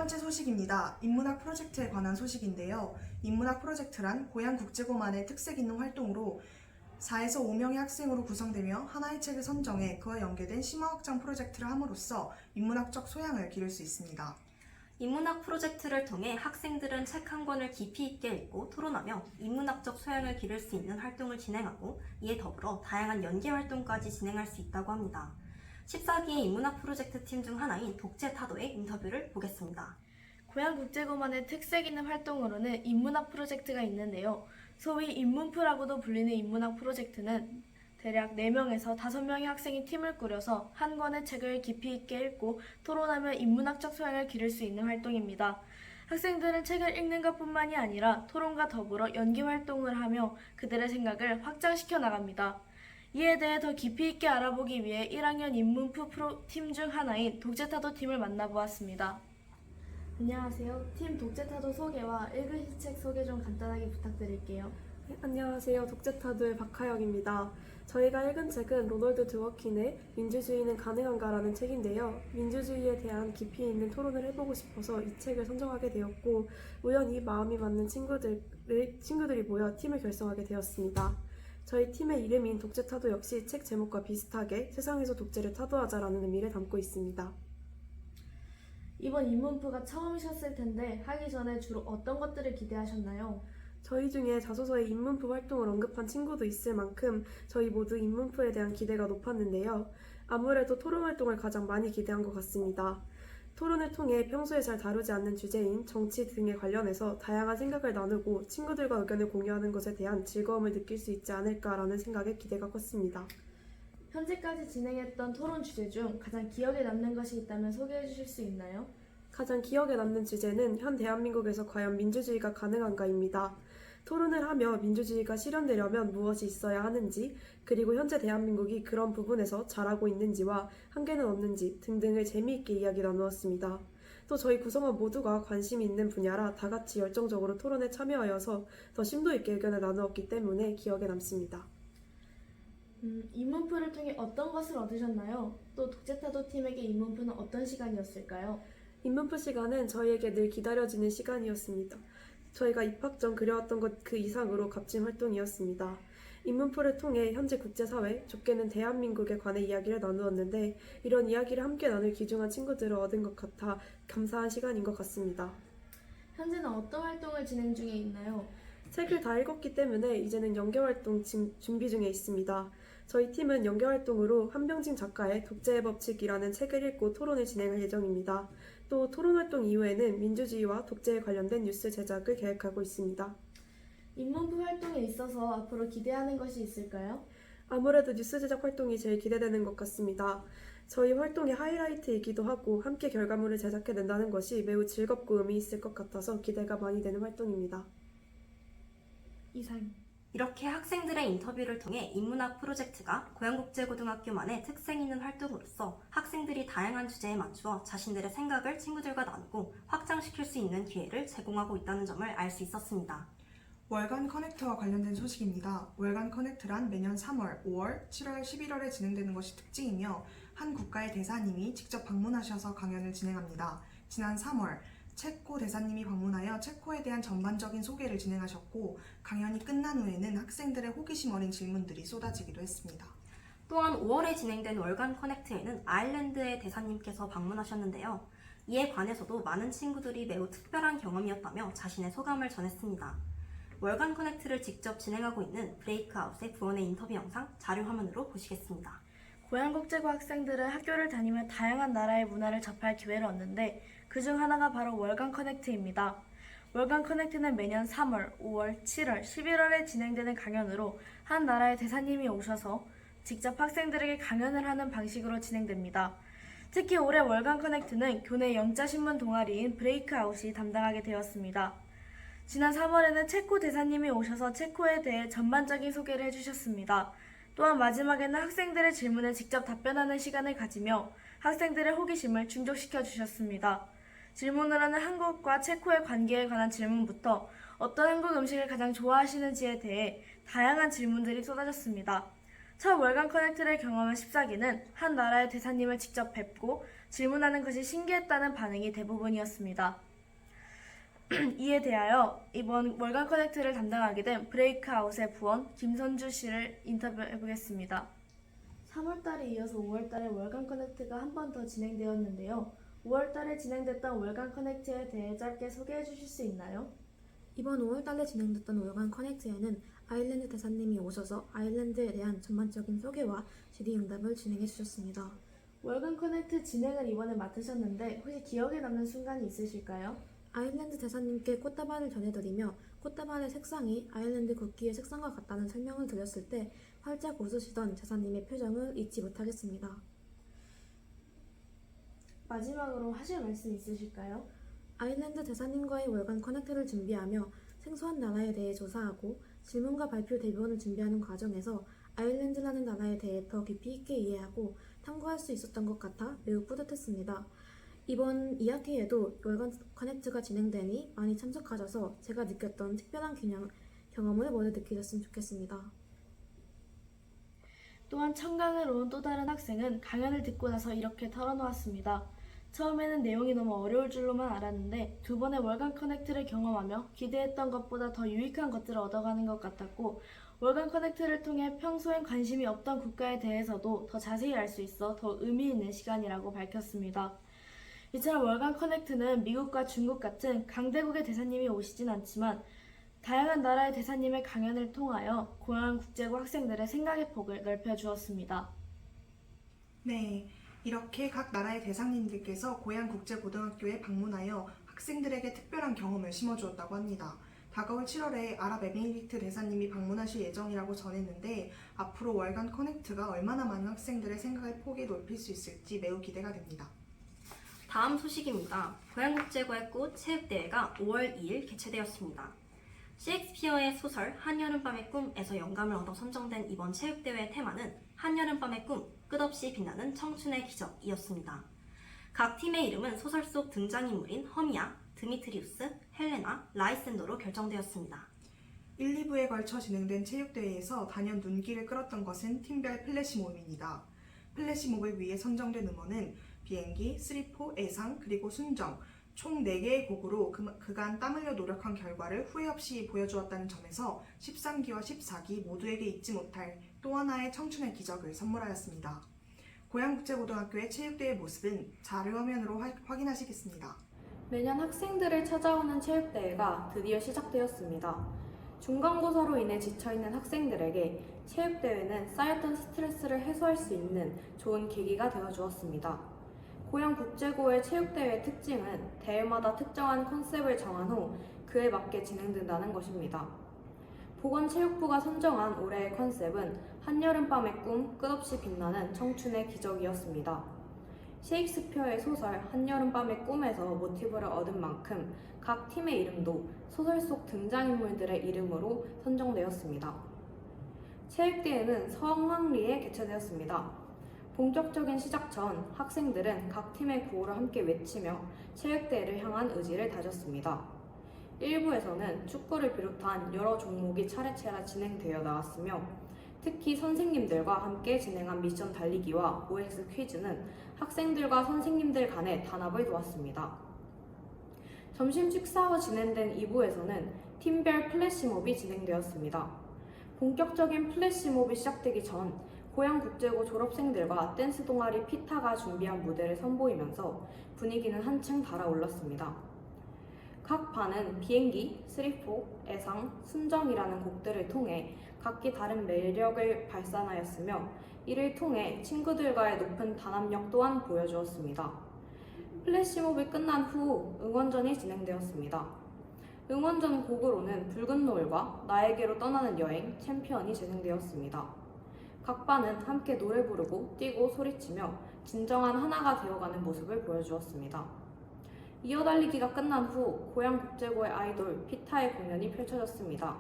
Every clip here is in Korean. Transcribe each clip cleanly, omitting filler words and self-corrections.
번째 소식입니다. 인문학 프로젝트에 관한 소식인데요. 인문학 프로젝트란 고양국제고만의 특색 있는 활동으로 4에서 5명의 학생으로 구성되며 하나의 책을 선정해 그와 연계된 심화확장 프로젝트를 함으로써 인문학적 소양을 기를 수 있습니다. 인문학 프로젝트를 통해 학생들은 책 한 권을 깊이 있게 읽고 토론하며 인문학적 소양을 기를 수 있는 활동을 진행하고 이에 더불어 다양한 연계 활동까지 진행할 수 있다고 합니다. 14기의 인문학 프로젝트 팀 중 하나인 독재타도의 인터뷰를 보겠습니다. 고양국제고만의 특색 있는 활동으로는 인문학 프로젝트가 있는데요. 소위 인문프라고도 불리는 인문학 프로젝트는 대략 4명에서 5명의 학생이 팀을 꾸려서 한 권의 책을 깊이 있게 읽고 토론하며 인문학적 소양을 기를 수 있는 활동입니다. 학생들은 책을 읽는 것뿐만이 아니라 토론과 더불어 연기 활동을 하며 그들의 생각을 확장시켜 나갑니다. 이에 대해 더 깊이 있게 알아보기 위해 1학년 인문프 프로팀 중 하나인 독재타도 팀을 만나보았습니다. 안녕하세요. 팀 독재타도 소개와 읽으실 책 소개 좀 간단하게 부탁드릴게요. 네, 안녕하세요. 독재타도의 박하영입니다. 저희가 읽은 책은 로널드 드워킨의 민주주의는 가능한가라는 책인데요. 민주주의에 대한 깊이 있는 토론을 해보고 싶어서 이 책을 선정하게 되었고 우연히 마음이 맞는 친구들이 모여 팀을 결성하게 되었습니다. 저희 팀의 이름인 독재타도 역시 책 제목과 비슷하게 세상에서 독재를 타도하자라는 의미를 담고 있습니다. 이번 인문프가 처음이셨을 텐데 하기 전에 주로 어떤 것들을 기대하셨나요? 저희 중에 자소서에 인문프 활동을 언급한 친구도 있을 만큼 저희 모두 인문프에 대한 기대가 높았는데요. 아무래도 토론 활동을 가장 많이 기대한 것 같습니다. 토론을 통해 평소에 잘 다루지 않는 주제인 정치 등에 관련해서 다양한 생각을 나누고 친구들과 의견을 공유하는 것에 대한 즐거움을 느낄 수 있지 않을까라는 생각에 기대가 컸습니다. 현재까지 진행했던 토론 주제 중 가장 기억에 남는 것이 있다면 소개해 주실 수 있나요? 가장 기억에 남는 주제는 현 대한민국에서 과연 민주주의가 가능한가입니다. 토론을 하며 민주주의가 실현되려면 무엇이 있어야 하는지, 그리고 현재 대한민국이 그런 부분에서 잘하고 있는지와 한계는 없는지 등등을 재미있게 이야기 나누었습니다. 또 저희 구성원 모두가 관심이 있는 분야라 다 같이 열정적으로 토론에 참여하여서 더 심도 있게 의견을 나누었기 때문에 기억에 남습니다. 인문프를 통해 어떤 것을 얻으셨나요? 또 독재타도 팀에게 인문프는 어떤 시간이었을까요? 인문프 시간은 저희에게 늘 기다려지는 시간이었습니다. 저희가 입학 전 그려왔던 것 그 이상으로 값진 활동이었습니다. 인문프를 통해 현재 국제사회, 좁게는 대한민국에 관해 이야기를 나누었는데 이런 이야기를 함께 나눌 귀중한 친구들을 얻은 것 같아 감사한 시간인 것 같습니다. 현재는 어떤 활동을 진행 중에 있나요? 책을 다 읽었기 때문에 이제는 연계활동 준비 중에 있습니다. 저희 팀은 연계활동으로 한병진 작가의 독재의 법칙이라는 책을 읽고 토론을 진행할 예정입니다. 또 토론활동 이후에는 민주주의와 독재에 관련된 뉴스 제작을 계획하고 있습니다. 인문프 활동에 있어서 앞으로 기대하는 것이 있을까요? 아무래도 뉴스 제작 활동이 제일 기대되는 것 같습니다. 저희 활동의 하이라이트이기도 하고 함께 결과물을 제작해낸다는 것이 매우 즐겁고 의미 있을 것 같아서 기대가 많이 되는 활동입니다. 이상. 이렇게 학생들의 인터뷰를 통해 인문학 프로젝트가 고양국제고등학교만의 특색 있는 활동으로서 학생들이 다양한 주제에 맞추어 자신들의 생각을 친구들과 나누고 확장시킬 수 있는 기회를 제공하고 있다는 점을 알 수 있었습니다. 월간 커넥트와 관련된 소식입니다. 월간 커넥트란 매년 3월, 5월, 7월, 11월에 진행되는 것이 특징이며 한 국가의 대사님이 직접 방문하셔서 강연을 진행합니다. 지난 3월, 체코 대사님이 방문하여 체코에 대한 전반적인 소개를 진행하셨고 강연이 끝난 후에는 학생들의 호기심 어린 질문들이 쏟아지기도 했습니다. 또한 5월에 진행된 월간 커넥트에는 아일랜드의 대사님께서 방문하셨는데요. 이에 관해서도 많은 친구들이 매우 특별한 경험이었다며 자신의 소감을 전했습니다. 월간 커넥트를 직접 진행하고 있는 브레이크아웃의 부원의 인터뷰 영상 자료 화면으로 보시겠습니다. 고양국제고 학생들은 학교를 다니며 다양한 나라의 문화를 접할 기회를 얻는데 그중 하나가 바로 월간 커넥트입니다. 월간 커넥트는 매년 3월, 5월, 7월, 11월에 진행되는 강연으로 한 나라의 대사님이 오셔서 직접 학생들에게 강연을 하는 방식으로 진행됩니다. 특히 올해 월간 커넥트는 교내 영자신문 동아리인 브레이크아웃이 담당하게 되었습니다. 지난 3월에는 체코 대사님이 오셔서 체코에 대해 전반적인 소개를 해주셨습니다. 또한 마지막에는 학생들의 질문에 직접 답변하는 시간을 가지며 학생들의 호기심을 충족시켜 주셨습니다. 질문으로는 한국과 체코의 관계에 관한 질문부터 어떤 한국 음식을 가장 좋아하시는지에 대해 다양한 질문들이 쏟아졌습니다. 첫 월간 커넥트를 경험한 14기는 한 나라의 대사님을 직접 뵙고 질문하는 것이 신기했다는 반응이 대부분이었습니다. 이에 대하여 이번 월간 커넥트를 담당하게 된 브레이크아웃의 부원 김선주 씨를 인터뷰해보겠습니다. 3월달에 이어서 5월달에 월간 커넥트가 한 번 더 진행되었는데요. 5월달에 진행됐던 월간 커넥트에 대해 짧게 소개해 주실 수 있나요? 이번 5월달에 진행됐던 월간 커넥트에는 아일랜드 대사님이 오셔서 아일랜드에 대한 전반적인 소개와 질의응답을 진행해 주셨습니다. 월간 커넥트 진행을 이번에 맡으셨는데 혹시 기억에 남는 순간이 있으실까요? 아일랜드 대사님께 꽃다발을 전해드리며 꽃다발의 색상이 아일랜드 국기의 색상과 같다는 설명을 드렸을 때 활짝 웃으시던 대사님의 표정을 잊지 못하겠습니다. 마지막으로 하실 말씀 있으실까요? 아일랜드 대사님과의 월간 커넥트를 준비하며 생소한 나라에 대해 조사하고 질문과 발표 대본을 준비하는 과정에서 아일랜드라는 나라에 대해 더 깊이 있게 이해하고 탐구할 수 있었던 것 같아 매우 뿌듯했습니다. 이번 2학기에도 월간 커넥트가 진행되니 많이 참석하셔서 제가 느꼈던 특별한 경험을 모두 느끼셨으면 좋겠습니다. 또한 청강을 온 또 다른 학생은 강연을 듣고 나서 이렇게 털어놓았습니다. 처음에는 내용이 너무 어려울 줄로만 알았는데 두 번의 월간 커넥트를 경험하며 기대했던 것보다 더 유익한 것들을 얻어가는 것 같았고 월간 커넥트를 통해 평소엔 관심이 없던 국가에 대해서도 더 자세히 알 수 있어 더 의미 있는 시간이라고 밝혔습니다. 이처럼 월간 커넥트는 미국과 중국 같은 강대국의 대사님이 오시진 않지만 다양한 나라의 대사님의 강연을 통하여 고향국제고 학생들의 생각의 폭을 넓혀주었습니다. 네, 이렇게 각 나라의 대상님들께서 고향국제고등학교에 방문하여 학생들에게 특별한 경험을 심어주었다고 합니다. 다가올 7월에 아랍에미리트 대사님이 방문하실 예정이라고 전했는데 앞으로 월간 커넥트가 얼마나 많은 학생들의 생각의 폭이 넓힐 수 있을지 매우 기대가 됩니다. 다음 소식입니다. 고향국제고의 꽃 체육대회가 5월 2일 개최되었습니다. 셰익스피어의 소설 한여름밤의 꿈에서 영감을 얻어 선정된 이번 체육대회의 테마는 한여름밤의 꿈, 끝없이 빛나는 청춘의 기적이었습니다. 각 팀의 이름은 소설 속 등장인물인 허미야, 드미트리우스, 헬레나, 라이센더로 결정되었습니다. 1, 2부에 걸쳐 진행된 체육대회에서 단연 눈길을 끌었던 것은 팀별 플래시몹입니다. 플래시몹을 위해 선정된 음원은 비행기, 쓰리포, 애상, 그리고 순정 총 4개의 곡으로 그간 땀 흘려 노력한 결과를 후회 없이 보여주었다는 점에서 13기와 14기 모두에게 잊지 못할 또 하나의 청춘의 기적을 선물하였습니다. 고향국제고등학교의 체육대회 모습은 자료화면으로 확인하시겠습니다. 매년 학생들을 찾아오는 체육대회가 드디어 시작되었습니다. 중간고사로 인해 지쳐있는 학생들에게 체육대회는 쌓였던 스트레스를 해소할 수 있는 좋은 계기가 되어주었습니다. 고향국제고의 체육대회의 특징은 대회마다 특정한 컨셉을 정한 후 그에 맞게 진행된다는 것입니다. 보건체육부가 선정한 올해의 컨셉은 한여름밤의 꿈, 끝없이 빛나는 청춘의 기적이었습니다. 셰익스피어의 소설 한여름밤의 꿈에서 모티브를 얻은 만큼 각 팀의 이름도 소설 속 등장인물들의 이름으로 선정되었습니다. 체육대회는 성황리에 개최되었습니다. 본격적인 시작 전 학생들은 각 팀의 구호를 함께 외치며 체육대회를 향한 의지를 다졌습니다. 1부에서는 축구를 비롯한 여러 종목이 차례차례 진행되어 나왔으며 특히 선생님들과 함께 진행한 미션 달리기와 OX 퀴즈는 학생들과 선생님들 간의 단합을 도왔습니다. 점심 식사 후 진행된 2부에서는 팀별 플래시몹이 진행되었습니다. 본격적인 플래시몹이 시작되기 전 고향국제고 졸업생들과 댄스 동아리 피타가 준비한 무대를 선보이면서 분위기는 한층 달아올랐습니다. 각 반은 비행기, 쓰리포, 애상, 순정이라는 곡들을 통해 각기 다른 매력을 발산하였으며 이를 통해 친구들과의 높은 단합력 또한 보여주었습니다. 플래시몹이 끝난 후 응원전이 진행되었습니다. 응원전 곡으로는 붉은 노을과 나에게로 떠나는 여행, 챔피언이 진행되었습니다. 각 반은 함께 노래 부르고 뛰고 소리치며 진정한 하나가 되어가는 모습을 보여주었습니다. 이어달리기가 끝난 후 고향국제고의 아이돌 피타의 공연이 펼쳐졌습니다.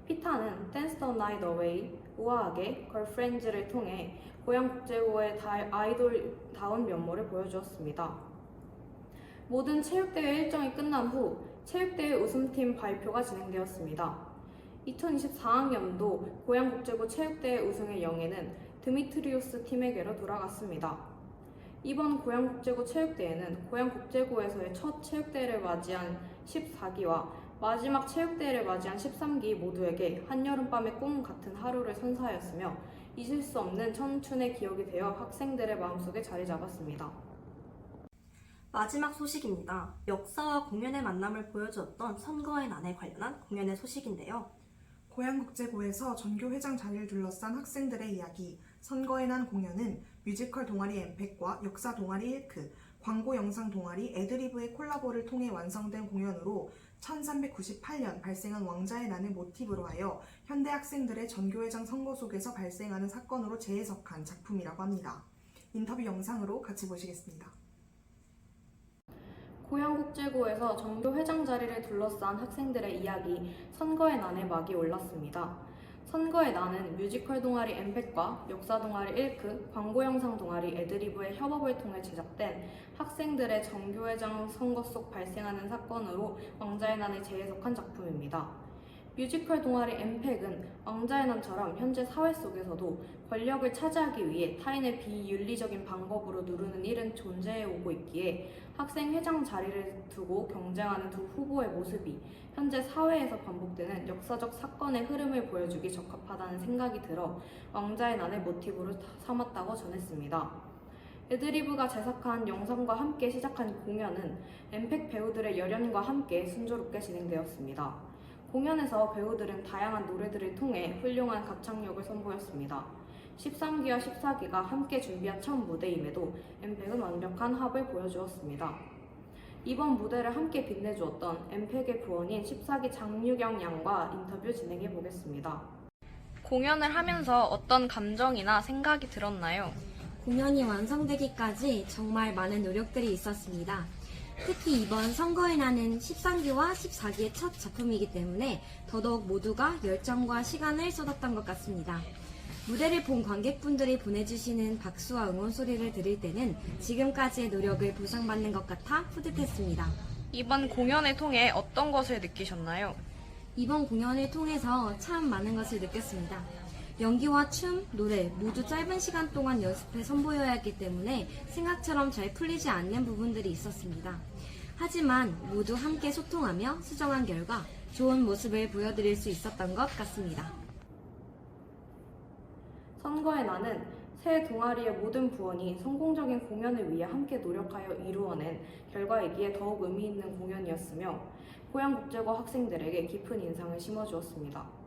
피타는 Dance the Night Away, 우아하게 걸프렌즈를 통해 고향국제고의 아이돌다운 면모를 보여주었습니다. 모든 체육대회 일정이 끝난 후 체육대회 우승팀 발표가 진행되었습니다. 2024학년도 고향국제고 체육대회 우승의 영예는 드미트리우스 팀에게로 돌아갔습니다. 이번 고양국제고 체육대회는 고양국제고에서의 첫 체육대회를 맞이한 14기와 마지막 체육대회를 맞이한 13기 모두에게 한여름밤의 꿈 같은 하루를 선사하였으며 잊을 수 없는 청춘의 기억이 되어 학생들의 마음속에 자리 잡았습니다. 마지막 소식입니다. 역사와 공연의 만남을 보여주었던 선거의 난에 관련한 공연의 소식인데요. 고양국제고에서 전교 회장 자리를 둘러싼 학생들의 이야기, 선거의 난 공연은 뮤지컬 동아리 엠팩과 역사 동아리 일크, 광고 영상 동아리 애드리브의 콜라보를 통해 완성된 공연으로 1398년 발생한 왕자의 난을 모티브로 하여 현대 학생들의 전교회장 선거 속에서 발생하는 사건으로 재해석한 작품이라고 합니다. 인터뷰 영상으로 같이 보시겠습니다. 고양국제고에서 전교 회장 자리를 둘러싼 학생들의 이야기, 선거의 난에 막이 올랐습니다. 선거의 난은 뮤지컬 동아리 엠팩과 역사 동아리 일크, 광고 영상 동아리 애드리브의 협업을 통해 제작된 학생들의 전교회장 선거 속 발생하는 사건으로 왕자의 난을 재해석한 작품입니다. 뮤지컬 동아리 엠팩은 왕자의 난처럼 현재 사회 속에서도 권력을 차지하기 위해 타인의 비윤리적인 방법으로 누르는 일은 존재해오고 있기에 학생 회장 자리를 두고 경쟁하는 두 후보의 모습이 현재 사회에서 반복되는 역사적 사건의 흐름을 보여주기 적합하다는 생각이 들어 왕자의 난을 모티브로 삼았다고 전했습니다. 애드리브가 제작한 영상과 함께 시작한 공연은 엠팩 배우들의 열연과 함께 순조롭게 진행되었습니다. 공연에서 배우들은 다양한 노래들을 통해 훌륭한 가창력을 선보였습니다. 13기와 14기가 함께 준비한 첫 무대임에도 엠팩은 완벽한 합을 보여주었습니다. 이번 무대를 함께 빛내주었던 엠팩의 부원인 14기 장유경 양과 인터뷰 진행해 보겠습니다. 공연을 하면서 어떤 감정이나 생각이 들었나요? 공연이 완성되기까지 정말 많은 노력들이 있었습니다. 특히 이번 선거의 난은 13기와 14기의 첫 작품이기 때문에 더더욱 모두가 열정과 시간을 쏟았던 것 같습니다. 무대를 본 관객분들이 보내주시는 박수와 응원 소리를 들을 때는 지금까지의 노력을 보상받는 것 같아 뿌듯했습니다. 이번 공연을 통해 어떤 것을 느끼셨나요? 이번 공연을 통해서 참 많은 것을 느꼈습니다. 연기와 춤, 노래 모두 짧은 시간 동안 연습해 선보여야 했기 때문에 생각처럼 잘 풀리지 않는 부분들이 있었습니다. 하지만 모두 함께 소통하며 수정한 결과 좋은 모습을 보여드릴 수 있었던 것 같습니다. 선거의 난은 새 동아리의 모든 부원이 성공적인 공연을 위해 함께 노력하여 이루어낸 결과이기에 더욱 의미 있는 공연이었으며 고양국제고 학생들에게 깊은 인상을 심어주었습니다.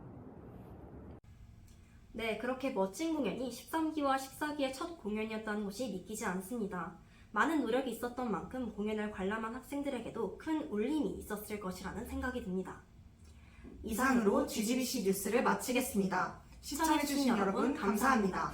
네, 그렇게 멋진 공연이 13기와 14기의 첫 공연이었다는 것이 믿기지 않습니다. 많은 노력이 있었던 만큼 공연을 관람한 학생들에게도 큰 울림이 있었을 것이라는 생각이 듭니다. 이상으로 GGBC 뉴스를 마치겠습니다. 시청해주신 여러분 감사합니다.